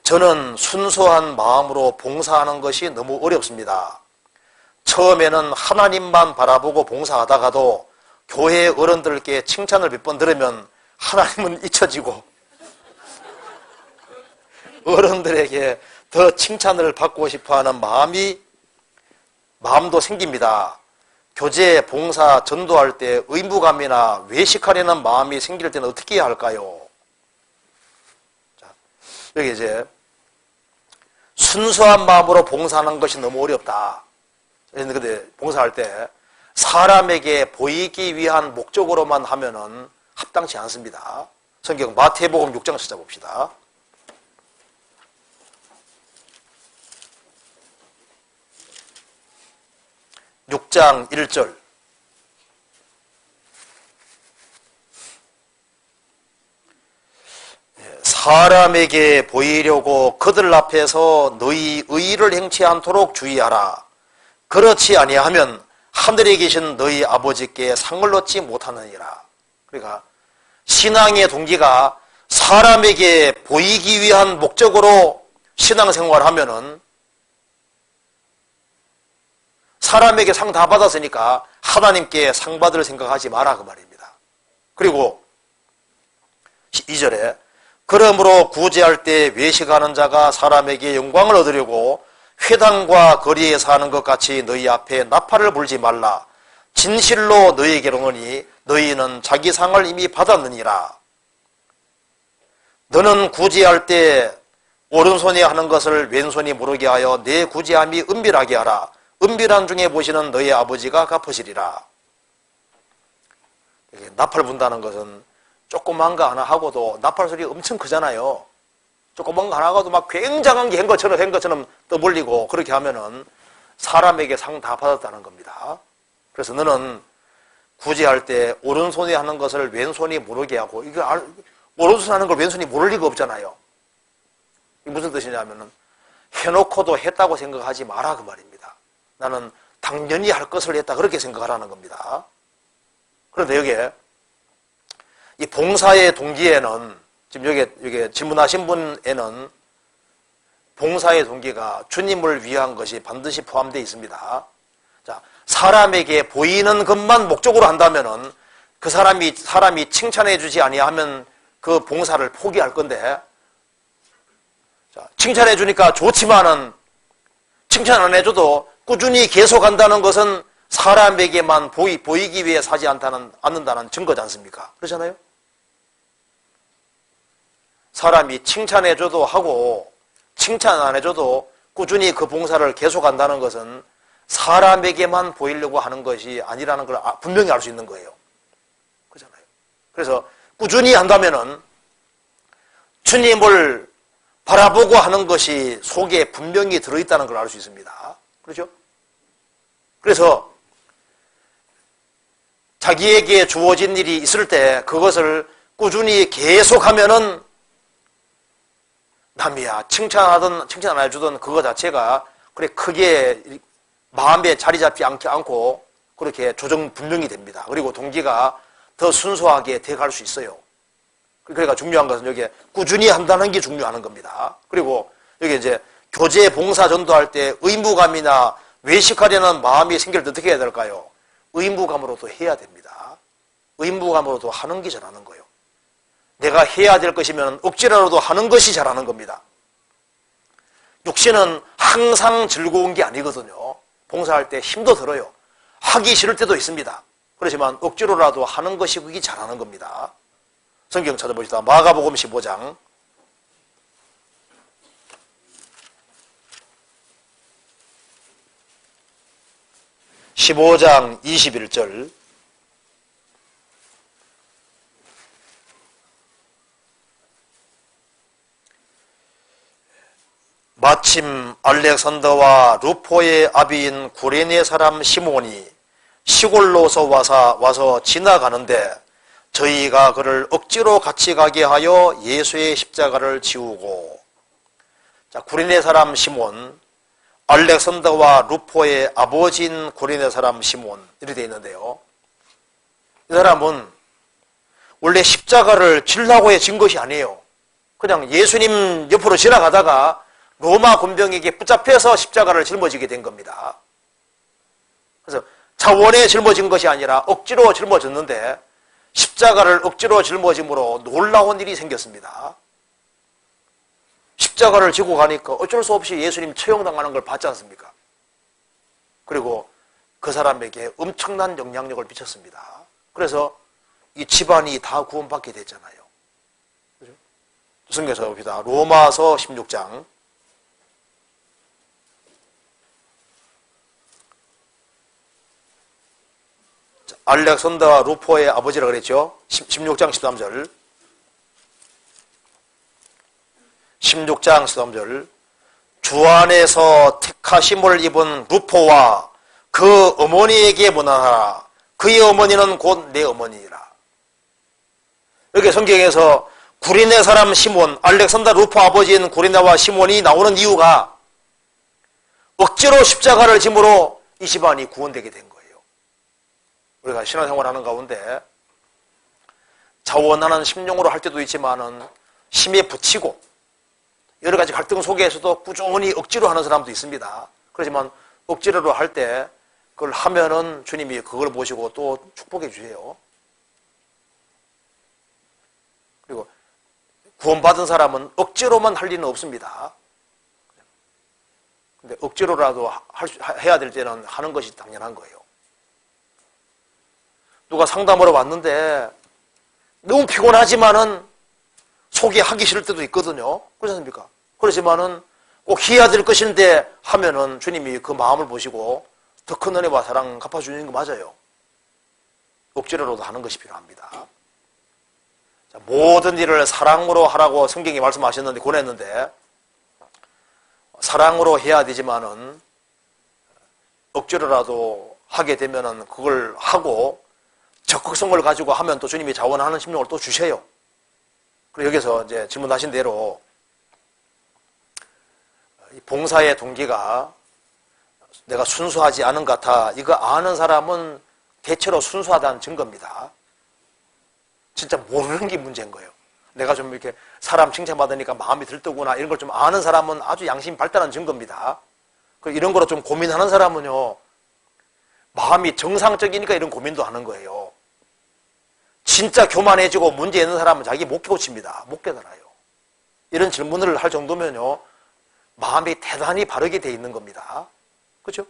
저는 순수한 마음으로 봉사하는 것이 너무 어렵습니다. 처음에는 하나님만 바라보고 봉사하다가도 교회 어른들께 칭찬을 몇 번 들으면 하나님은 잊혀지고 어른들에게 더 칭찬을 받고 싶어하는 마음도 생깁니다. 교제, 봉사, 전도할 때 의무감이나 외식하려는 마음이 생길 때는 어떻게 해야 할까요? 자, 여기 이제 순수한 마음으로 봉사하는 것이 너무 어렵다. 그런데 봉사할 때 사람에게 보이기 위한 목적으로만 하면은 합당치 않습니다. 성경 마태복음 6장 찾아봅시다. 6장 1절. 사람에게 보이려고 그들 앞에서 너희 의를 행치 않도록 주의하라. 그렇지 아니하면 하늘에 계신 너희 아버지께 상을 얻지 못하느니라. 그러니까 신앙의 동기가 사람에게 보이기 위한 목적으로 신앙생활을 하면은 사람에게 상 다 받았으니까 하나님께 상 받을 생각하지 마라 그 말입니다. 그리고 2절에 그러므로 구제할 때 외식하는 자가 사람에게 영광을 얻으려고 회당과 거리에서 하는 것 같이 너희 앞에 나팔을 불지 말라. 진실로 너희에게로노니 너희는 자기 상을 이미 받았느니라. 너는 구제할 때 오른손이 하는 것을 왼손이 모르게 하여 내 구제함이 은밀하게 하라. 은밀한 중에 보시는 너희 아버지가 갚으시리라. 나팔 분다는 것은 조그만 거 하나 하고도 나팔 소리 엄청 크잖아요. 조그만 거 하나 하고도 막 굉장한 게 한 것처럼 떠벌리고 그렇게 하면은 사람에게 상 다 받았다는 겁니다. 그래서 너는 구제할 때 오른손이 하는 것을 왼손이 모르게 하고, 이거 오른손 하는 걸 왼손이 모를 리가 없잖아요. 이게 무슨 뜻이냐면은 해놓고도 했다고 생각하지 마라 그 말입니다. 나는 당연히 할 것을 했다 그렇게 생각하라는 겁니다. 그런데 여기에 이 봉사의 동기에는 지금 여기 질문하신 분에는 봉사의 동기가 주님을 위한 것이 반드시 포함되어 있습니다. 자, 사람에게 보이는 것만 목적으로 한다면은 그 사람이 칭찬해 주지 아니하면 그 봉사를 포기할 건데, 자, 칭찬해 주니까 좋지만은 칭찬 안 해줘도 꾸준히 계속한다는 것은 사람에게만 보이기 위해 사지 않는다는 증거지 않습니까? 그렇잖아요? 사람이 칭찬해줘도 하고 칭찬 안 해줘도 꾸준히 그 봉사를 계속한다는 것은 사람에게만 보이려고 하는 것이 아니라는 걸 분명히 알 수 있는 거예요. 그렇잖아요. 그래서 꾸준히 한다면은 주님을 바라보고 하는 것이 속에 분명히 들어있다는 걸 알 수 있습니다. 그렇죠? 그래서 자기에게 주어진 일이 있을 때 그것을 꾸준히 계속하면은 남이야 칭찬 안 해주던 그거 자체가 그래 크게 마음에 자리 잡지 않고 그렇게 조정 분명히 됩니다. 그리고 동기가 더 순수하게 돼갈 수 있어요. 그러니까 중요한 것은 여기에 꾸준히 한다는 게 중요한 겁니다. 그리고 여기 이제 교제 봉사 전도할 때 의무감이나 외식하려는 마음이 생길 때 어떻게 해야 될까요? 의무감으로도 해야 됩니다. 의무감으로도 하는 게 잘하는 거예요. 내가 해야 될 것이면 억지로라도 하는 것이 잘하는 겁니다. 육신은 항상 즐거운 게 아니거든요. 봉사할 때 힘도 들어요. 하기 싫을 때도 있습니다. 그렇지만 억지로라도 하는 것이 그게 잘하는 겁니다. 성경 찾아보시다 마가복음 15장 15장 21절 마침 알렉산더와 루포의 아비인 구레네 사람 시몬이 시골로서 와서 지나가는데 저희가 그를 억지로 같이 가게 하여 예수의 십자가를 지우고. 자, 구레네 사람 시몬, 알렉산더와 루포의 아버지인 구레네 사람 시몬 이렇게 되어 있는데요. 이 사람은 원래 십자가를 지려고 해 진 것이 아니에요. 그냥 예수님 옆으로 지나가다가 로마 군병에게 붙잡혀서 십자가를 짊어지게 된 겁니다. 그래서 자원에 짊어진 것이 아니라 억지로 짊어졌는데 십자가를 억지로 짊어짐으로 놀라운 일이 생겼습니다. 십자가를 지고 가니까 어쩔 수 없이 예수님 처형당하는 걸 봤지 않습니까? 그리고 그 사람에게 엄청난 영향력을 미쳤습니다. 그래서 이 집안이 다 구원받게 됐잖아요. 그죠? 성경에서 봅시다. 로마서 16장. 알렉산더 루포의 아버지라 그랬죠. 16장 13절. 16장 13절. 주 안에서 택하심을 입은 루포와 그 어머니에게 문안하라. 그의 어머니는 곧 내 어머니이라. 여기 성경에서 구리네 사람 시몬, 알렉산더 루포 아버지인 구리네와 시몬이 나오는 이유가 억지로 십자가를 짐으로 이 집안이 구원되게 된 거예요. 우리가 신앙생활하는 가운데 자원하는 심령으로 할 때도 있지만은 힘에 부치고 여러 가지 갈등 속에서도 꾸준히 억지로 하는 사람도 있습니다. 그렇지만 억지로 할 때 그걸 하면은 주님이 그걸 보시고 또 축복해 주세요. 그리고 구원받은 사람은 억지로만 할 리는 없습니다. 근데 억지로라도 해야 될 때는 하는 것이 당연한 거예요. 누가 상담하러 왔는데 너무 피곤하지만은 속이 하기 싫을 때도 있거든요. 그렇지 않습니까? 그렇지만은 꼭 해야 될 것인데 하면은 주님이 그 마음을 보시고 더 큰 은혜와 사랑 갚아주는 거 맞아요. 억지로라도 하는 것이 필요합니다. 자, 모든 일을 사랑으로 하라고 성경이 말씀하셨는데, 권했는데, 사랑으로 해야 되지만은 억지로라도 하게 되면은 그걸 하고 적극성을 가지고 하면 또 주님이 자원하는 심령을 또 주셔요. 그리고 여기서 이제 질문하신 대로 봉사의 동기가 내가 순수하지 않은 것 같아. 이거 아는 사람은 대체로 순수하다는 증거입니다. 진짜 모르는 게 문제인 거예요. 내가 좀 이렇게 사람 칭찬받으니까 마음이 들뜨구나 이런 걸 좀 아는 사람은 아주 양심이 발달한 증거입니다. 이런 거로 좀 고민하는 사람은요, 마음이 정상적이니까 이런 고민도 하는 거예요. 진짜 교만해지고 문제 있는 사람은 자기 못 고칩니다. 못 깨달아요. 이런 질문을 할 정도면요, 마음이 대단히 바르게 돼 있는 겁니다. 그렇죠?